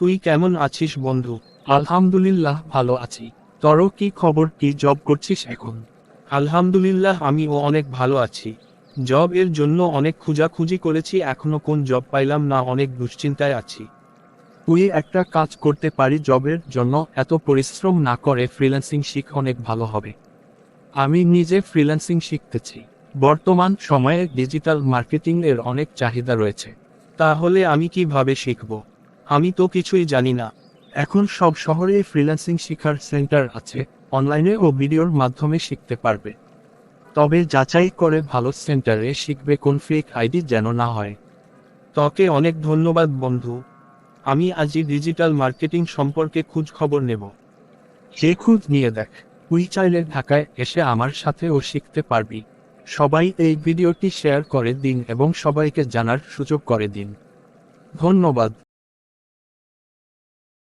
তুই কেমন আছিস বন্ধু? আলহামদুলিল্লাহ ভালো আছি। তোর কি খবর, কি জব করছিস এখন? আলহামদুলিল্লাহ আমিও অনেক ভালো আছি। জব এর জন্য অনেক খোঁজাখুঁজি করেছি, এখনো কোন জব পাইলাম না, অনেক দুশ্চিন্তায় আছি। তুই একটা কাজ করতে পারি, জবের জন্য এত পরিশ্রম না করে ফ্রিল্যান্সিং শিখ, অনেক ভালো হবে। আমি নিজে ফ্রিল্যান্সিং শিখতেছি। বর্তমান সময়ে ডিজিটাল মার্কেটিং এর অনেক চাহিদা রয়েছে। তাহলে আমি কিভাবে শিখব? আমি তো কিছুই জানি না। এখন সব শহরে ফ্রিল্যান্সিং শিখার সেন্টার আছে, অনলাইনে ও ভিডিওর মাধ্যমে শিখতে পারবে। তবে যাচাই করে ভালো সেন্টারে শিখবে, কোন ফেক আইডি যেন না হয়। তোকে অনেক ধন্যবাদ বন্ধু। আমি আজই ডিজিটাল মার্কেটিং সম্পর্কে খোঁজ খবর নেব। সে খোঁজ নিয়ে দেখ। তুই চাইলে ঢাকায় এসে আমার সাথেও শিখতে পারবি। সবাই এই ভিডিওটি শেয়ার করে দিন এবং সবাইকে জানার সুযোগ করে দিন। ধন্যবাদ।